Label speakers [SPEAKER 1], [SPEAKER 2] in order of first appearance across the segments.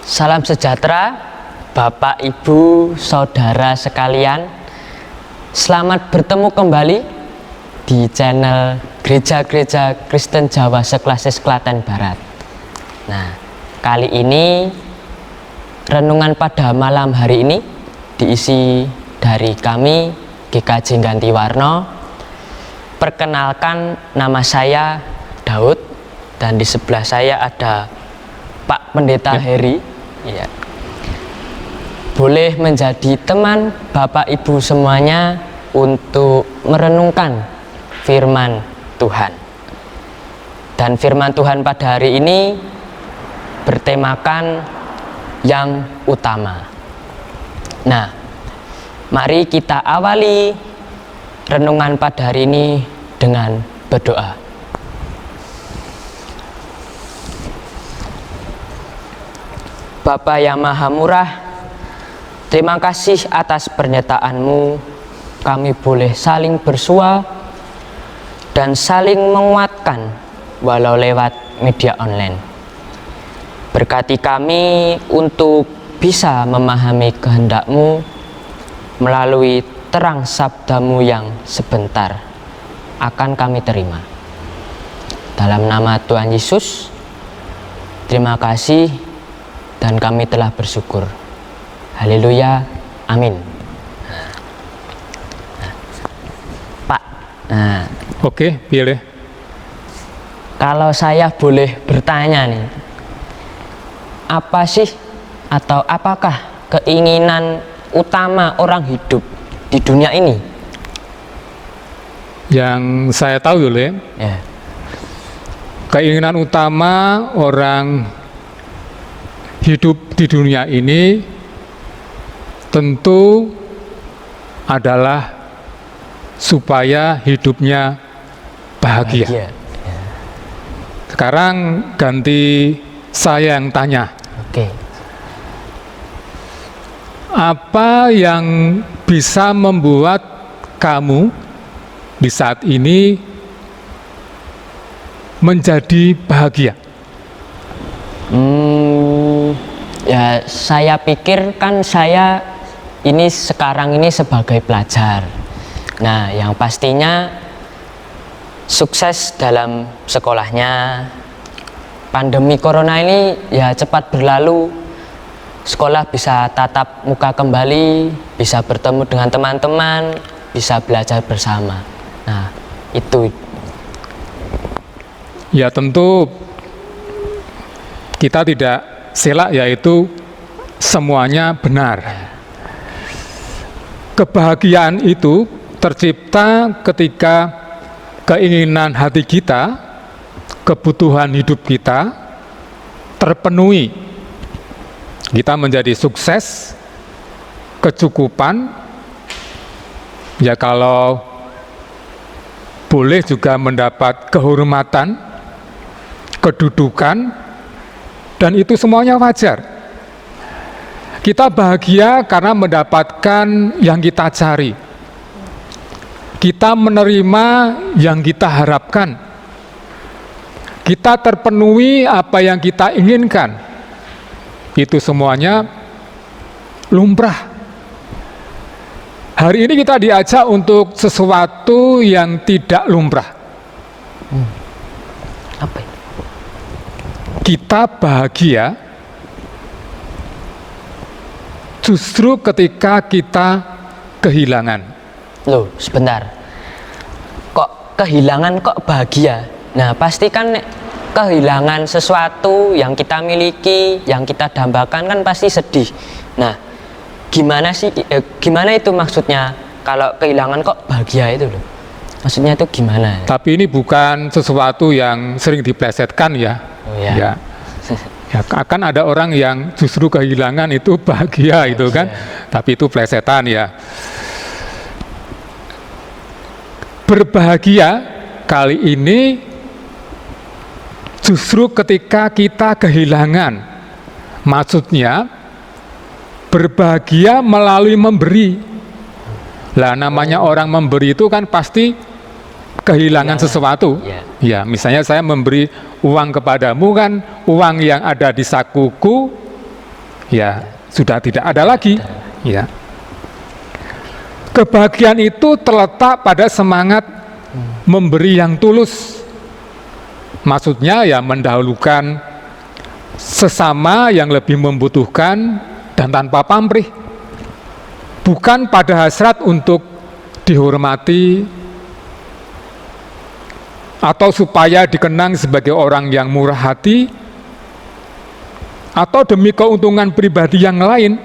[SPEAKER 1] Salam sejahtera, Bapak, Ibu, Saudara sekalian. Selamat bertemu kembali di channel Gereja-Gereja Kristen Jawa Seklasis Klaten Barat. Nah, kali ini renungan pada malam hari ini diisi dari kami GKJ Gantiwarno. Perkenalkan, nama saya Daud dan di sebelah saya ada Pak Pendeta Heri. Ya. Boleh menjadi teman Bapak Ibu semuanya untuk merenungkan firman Tuhan. Dan firman Tuhan pada hari ini bertemakan yang utama. Nah, mari kita awali renungan pada hari ini dengan berdoa. Bapa yang Maha Murah, terima kasih atas pernyataan-Mu. Kami boleh saling bersua dan saling menguatkan walau lewat media online. Berkati kami untuk bisa memahami kehendak-Mu melalui terang sabda-Mu yang sebentar akan kami terima. Dalam nama Tuhan Yesus, terima kasih dan kami telah bersyukur. Haleluya, amin. Pak,
[SPEAKER 2] Oke, pilih.
[SPEAKER 1] Kalau saya boleh bertanya nih, apa sih atau apakah keinginan utama orang hidup di dunia ini?
[SPEAKER 2] Yang saya tahu dulu
[SPEAKER 1] Ya.
[SPEAKER 2] keinginan utama orang hidup di dunia ini tentu adalah supaya hidupnya bahagia.
[SPEAKER 1] Ya.
[SPEAKER 2] Sekarang ganti saya yang tanya.
[SPEAKER 1] Oke.
[SPEAKER 2] Apa yang bisa membuat kamu di saat ini menjadi bahagia?
[SPEAKER 1] Ya, saya pikir kan saya ini sekarang ini sebagai pelajar. Nah, yang pastinya sukses dalam sekolahnya. Pandemi corona ini ya cepat berlalu. Sekolah bisa tatap muka kembali, bisa bertemu dengan teman-teman, bisa belajar bersama. Nah, itu.
[SPEAKER 2] Ya tentu kita tidak selak, yaitu semuanya benar. Kebahagiaan itu tercipta ketika keinginan hati kita, kebutuhan hidup kita terpenuhi. Kita menjadi sukses, kecukupan, ya kalau boleh juga mendapat kehormatan, kedudukan, dan itu semuanya wajar. Kita bahagia karena mendapatkan yang kita cari. Kita menerima yang kita harapkan. Kita terpenuhi apa yang kita inginkan. Itu semuanya lumrah. Hari ini kita diajak untuk sesuatu yang tidak lumrah.
[SPEAKER 1] Apa itu?
[SPEAKER 2] Kita bahagia justru ketika kita kehilangan.
[SPEAKER 1] Loh, sebentar. Kok kehilangan kok bahagia? Nah, pasti kan kehilangan sesuatu yang kita miliki, yang kita dambakan kan pasti sedih. Nah, gimana sih gimana itu maksudnya kalau kehilangan kok bahagia itu loh? Maksudnya itu gimana?
[SPEAKER 2] Tapi ini bukan sesuatu yang sering diplesetkan ya.
[SPEAKER 1] Oh, ya.
[SPEAKER 2] Ya. Ya, akan ada orang yang justru kehilangan itu bahagia itu kan. Tapi itu plesetan ya. Berbahagia kali ini justru ketika kita kehilangan. Maksudnya berbahagia melalui memberi. Lah namanya orang memberi itu kan pasti kehilangan sesuatu. Ya, misalnya saya memberi uang kepadamu, kan uang yang ada di sakuku ya sudah tidak ada lagi. Ya. Kebahagiaan itu terletak pada semangat memberi yang tulus. Maksudnya ya mendahulukan sesama yang lebih membutuhkan dan tanpa pamrih. Bukan pada hasrat untuk dihormati atau supaya dikenang sebagai orang yang murah hati atau demi keuntungan pribadi yang lain.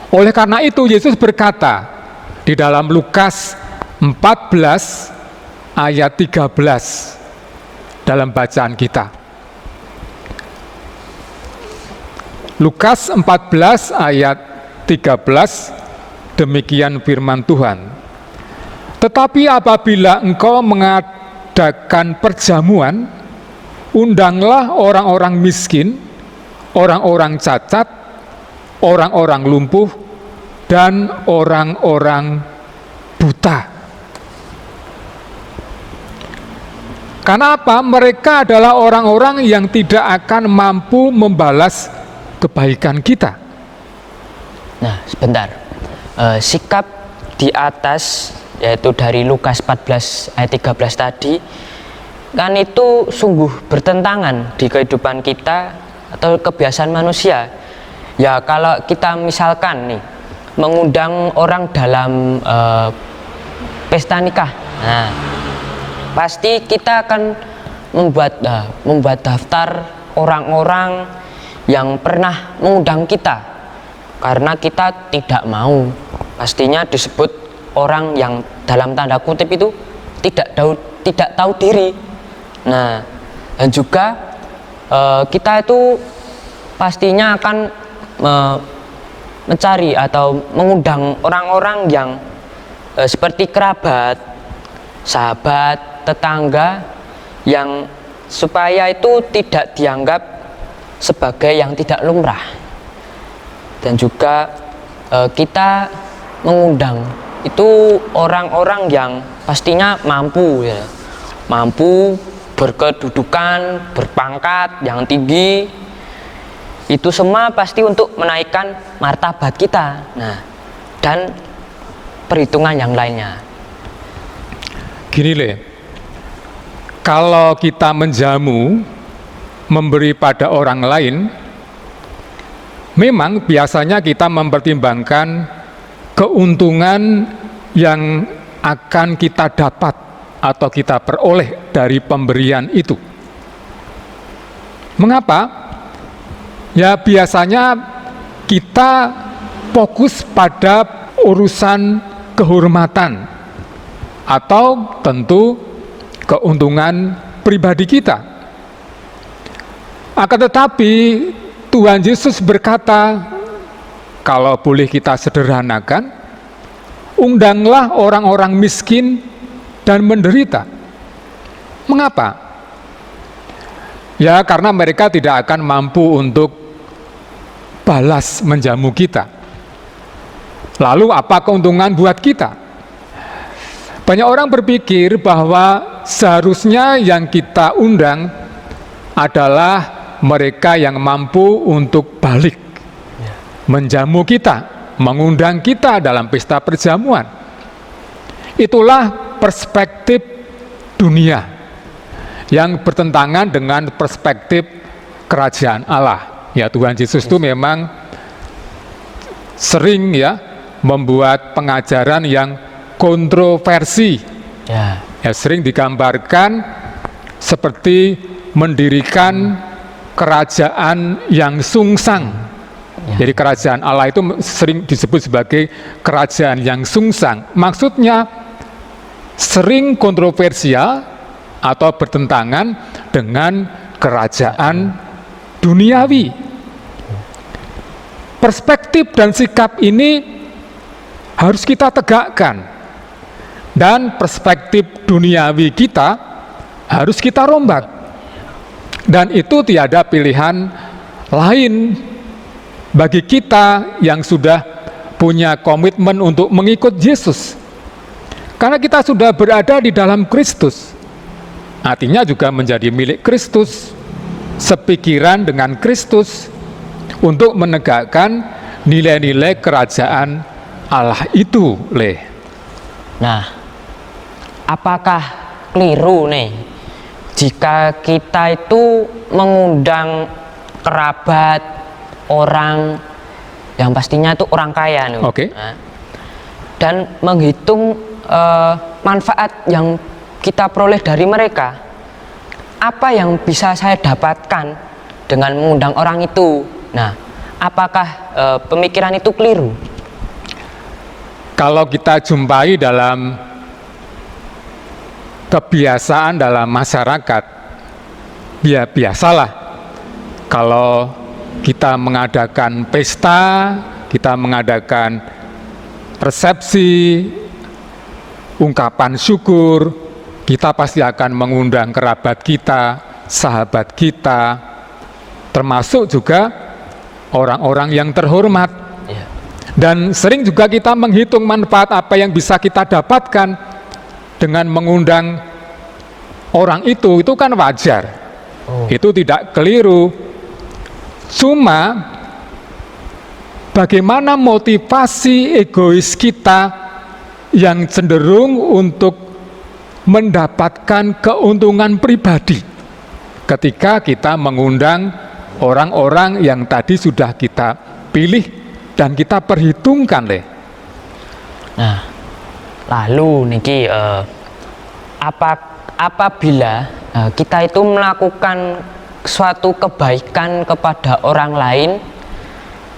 [SPEAKER 2] Oleh karena itu Yesus berkata di dalam Lukas 14 ayat 13 dalam bacaan kita. Lukas 14 ayat 13, demikian firman Tuhan. Tetapi apabila engkau mengadakan perjamuan, undanglah orang-orang miskin, orang-orang cacat, orang-orang lumpuh, dan orang-orang buta. Karena apa? Mereka adalah orang-orang yang tidak akan mampu membalas kebaikan kita.
[SPEAKER 1] Nah, sebentar. Sikap di atas, yaitu dari Lukas 14 ayat 13 tadi, kan itu sungguh bertentangan di kehidupan kita atau kebiasaan manusia. Ya, kalau kita misalkan nih mengundang orang dalam pesta nikah, nah pasti kita akan membuat daftar orang-orang yang pernah mengundang kita, karena kita tidak mau pastinya disebut orang yang dalam tanda kutip itu tidak tahu diri. Nah, dan juga kita itu pastinya akan mencari atau mengundang orang-orang yang seperti kerabat, sahabat, tetangga, yang supaya itu tidak dianggap sebagai yang tidak lumrah. Dan juga kita mengundang itu orang-orang yang pastinya mampu, ya, mampu, berkedudukan, berpangkat yang tinggi. Itu semua pasti untuk menaikkan martabat kita. Nah, dan perhitungan yang lainnya.
[SPEAKER 2] Gini Le, kalau kita menjamu, memberi pada orang lain, memang biasanya kita mempertimbangkan keuntungan yang akan kita dapat atau kita peroleh dari pemberian itu. Mengapa? Ya biasanya kita fokus pada urusan kehormatan atau tentu keuntungan pribadi kita. Akan tetapi Tuhan Yesus berkata, kalau boleh kita sederhanakan, undanglah orang-orang miskin dan menderita. Mengapa? Ya karena mereka tidak akan mampu untuk balas menjamu kita. Lalu apa keuntungan buat kita? Banyak orang berpikir bahwa seharusnya yang kita undang adalah mereka yang mampu untuk balik menjamu kita, mengundang kita dalam pesta perjamuan. Itulah perspektif dunia yang bertentangan dengan perspektif kerajaan Allah. Ya Tuhan Yesus itu memang sering ya membuat pengajaran yang kontroversi. Ya, sering digambarkan seperti mendirikan kerajaan yang sungsang. Jadi kerajaan Allah itu sering disebut sebagai kerajaan yang sungsang. Maksudnya sering kontroversial atau bertentangan dengan kerajaan duniawi. Perspektif dan sikap ini harus kita tegakkan, dan perspektif duniawi kita harus kita rombak. Dan itu tiada pilihan lain bagi kita yang sudah punya komitmen untuk mengikut Yesus. Karena kita sudah berada di dalam Kristus, artinya juga menjadi milik Kristus, sepikiran dengan Kristus, untuk menegakkan nilai-nilai kerajaan Allah itu,
[SPEAKER 1] Nah, apakah keliru nih jika kita itu mengundang kerabat orang yang pastinya itu orang kaya nih,
[SPEAKER 2] Oke.
[SPEAKER 1] Nah, dan menghitung manfaat yang kita peroleh dari mereka, apa yang bisa saya dapatkan dengan mengundang orang itu? Nah, apakah pemikiran itu keliru?
[SPEAKER 2] Kalau kita jumpai dalam kebiasaan dalam masyarakat, ya biasalah kalau kita mengadakan pesta, kita mengadakan resepsi, ungkapan syukur, kita pasti akan mengundang kerabat kita, sahabat kita, termasuk juga orang-orang yang terhormat.
[SPEAKER 1] Ya.
[SPEAKER 2] Dan sering juga kita menghitung manfaat apa yang bisa kita dapatkan dengan mengundang orang itu kan wajar. Itu tidak keliru. Cuma bagaimana motivasi egois kita yang cenderung untuk mendapatkan keuntungan pribadi ketika kita mengundang orang-orang yang tadi sudah kita pilih dan kita perhitungkan,
[SPEAKER 1] Nah, lalu niki apabila kita itu melakukan suatu kebaikan kepada orang lain,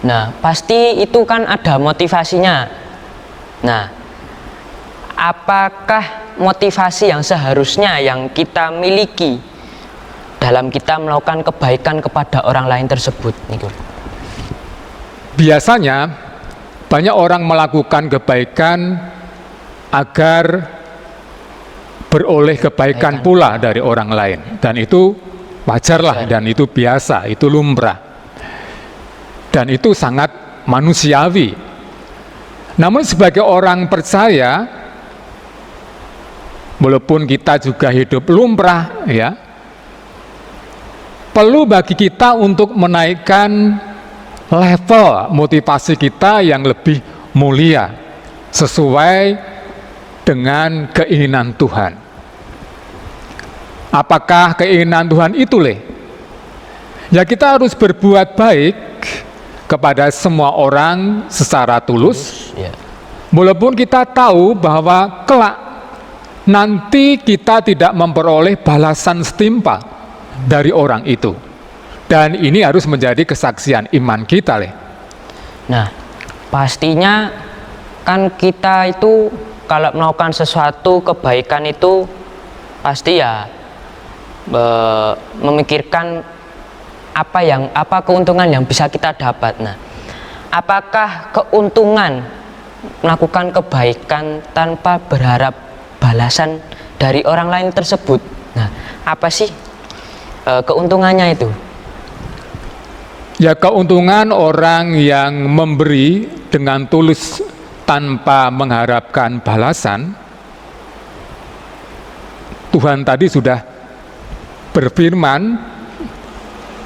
[SPEAKER 1] nah pasti itu kan ada motivasinya. Nah, apakah motivasi yang seharusnya yang kita miliki dalam kita melakukan kebaikan kepada orang lain tersebut, niku?
[SPEAKER 2] Biasanya banyak orang melakukan kebaikan agar beroleh kebaikan pula dari orang lain, dan itu wajarlah dan itu biasa, itu lumrah dan itu sangat manusiawi. Namun sebagai orang percaya, walaupun kita juga hidup lumrah, ya, perlu bagi kita untuk menaikkan level motivasi kita yang lebih mulia sesuai dengan keinginan Tuhan. Apakah keinginan Tuhan itu, Ya, kita harus berbuat baik kepada semua orang secara tulus,
[SPEAKER 1] Ya.
[SPEAKER 2] walaupun kita tahu bahwa kelak nanti kita tidak memperoleh balasan setimpal dari orang itu. Dan ini harus menjadi kesaksian iman kita,
[SPEAKER 1] Nah, pastinya kan kita itu kalau melakukan sesuatu kebaikan itu pasti ya memikirkan apa keuntungan yang bisa kita dapat. Nah, apakah keuntungan melakukan kebaikan tanpa berharap balasan dari orang lain tersebut? Nah, apa sih keuntungannya itu?
[SPEAKER 2] Ya, keuntungan orang yang memberi dengan tulus tanpa mengharapkan balasan. Tuhan tadi sudah berfirman,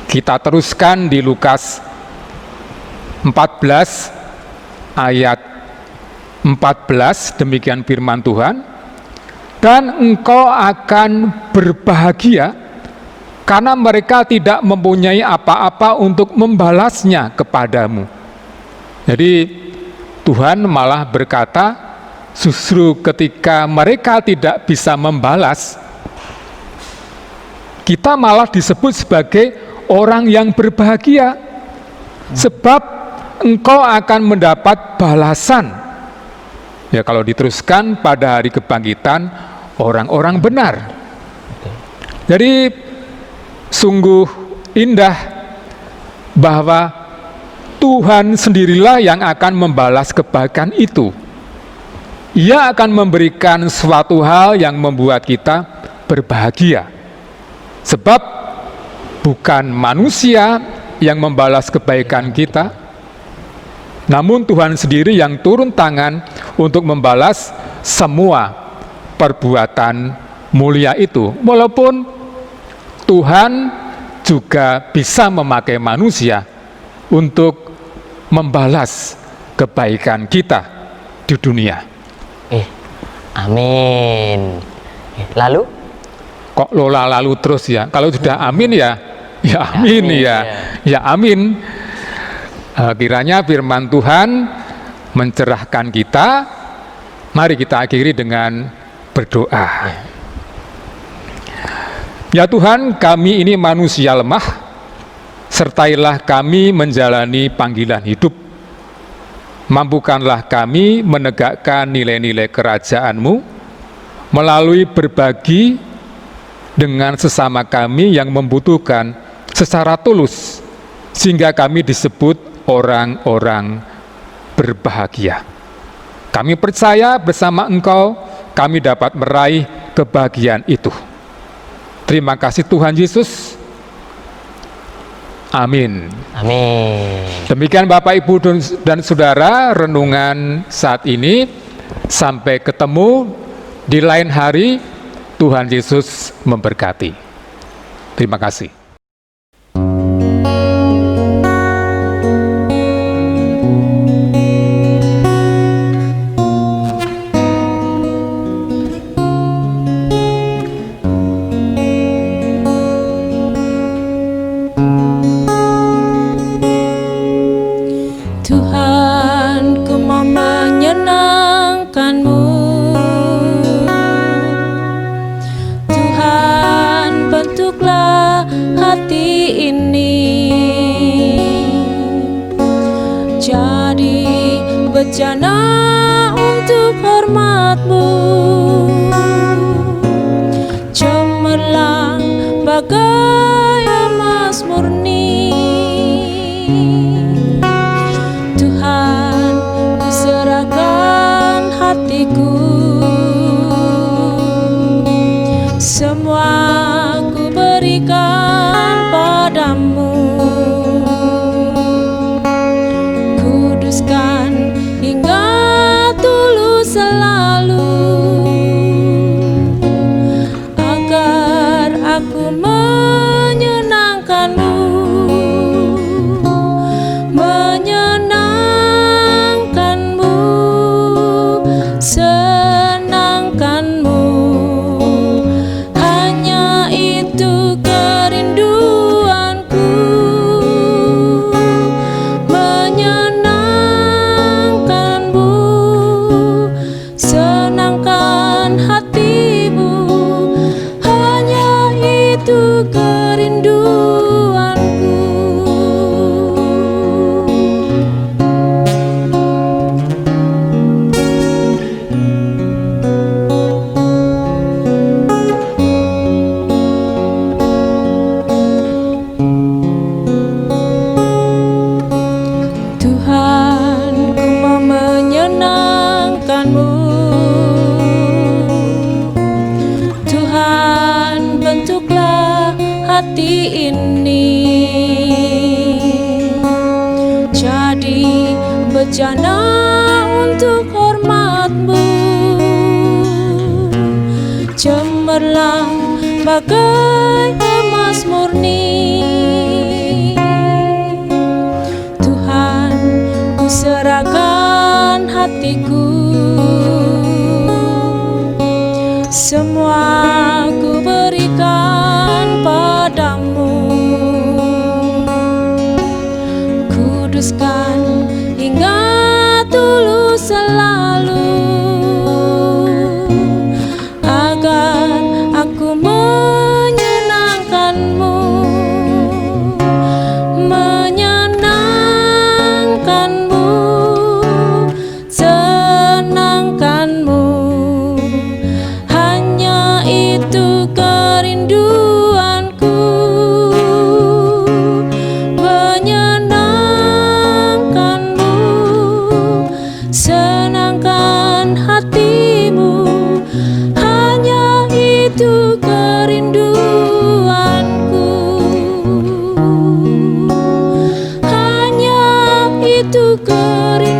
[SPEAKER 2] kita teruskan di Lukas 14 ayat 14, demikian firman Tuhan, dan engkau akan berbahagia karena mereka tidak mempunyai apa-apa untuk membalasnya kepadamu. Jadi Tuhan malah berkata, justru ketika mereka tidak bisa membalas, kita malah disebut sebagai orang yang berbahagia, sebab engkau akan mendapat balasan. Ya, kalau diteruskan pada hari kebangkitan orang-orang benar. Jadi sungguh indah bahwa Tuhan sendirilah yang akan membalas kebaikan itu. Ia akan memberikan suatu hal yang membuat kita berbahagia. Sebab bukan manusia yang membalas kebaikan kita, namun Tuhan sendiri yang turun tangan untuk membalas semua perbuatan mulia itu. Walaupun Tuhan juga bisa memakai manusia untuk membalas kebaikan kita di dunia.
[SPEAKER 1] Amin. Lalu?
[SPEAKER 2] Kok lola lalu terus ya? Kalau sudah amin ya, ya amin ya, ya amin. Kiranya firman Tuhan mencerahkan kita. Mari kita akhiri dengan berdoa. Ya Tuhan, kami ini manusia lemah, sertailah kami menjalani panggilan hidup. Mampukanlah kami menegakkan nilai-nilai kerajaan-Mu melalui berbagi dengan sesama kami yang membutuhkan secara tulus, sehingga kami disebut orang-orang berbahagia. Kami percaya bersama Engkau kami dapat meraih kebahagiaan itu. Terima kasih Tuhan Yesus. Amin.
[SPEAKER 1] Amin.
[SPEAKER 2] Demikian Bapak, Ibu, dan Saudara, renungan saat ini. Sampai ketemu di lain hari. Tuhan Yesus memberkati. Terima kasih.
[SPEAKER 3] Tuhan, ku mau menyenangkan-Mu. Tuhan, bentuklah hati ini jadi bejana untuk hormat-Mu, cemerlang bagai emas murni. Semua ku berikan padamu, kuduskan hingga tulus selalu, agar aku menyenangkan-Mu, menyenangkan-Mu, senangkan-Mu. Tuhan, bentuklah hati ini jadi bejana untuk hormat-Mu, cemerlang bagai emas murni. Tuhan, ku serahkan hatiku, semua ku berikan padamu, kuduskan hingga tulus selalu, agar aku menyenangkan-Mu, menyenangkan-Mu, senangkan-Mu. Senangkan hatimu, hanya itu kerinduanku, hanya itu kerinduanku.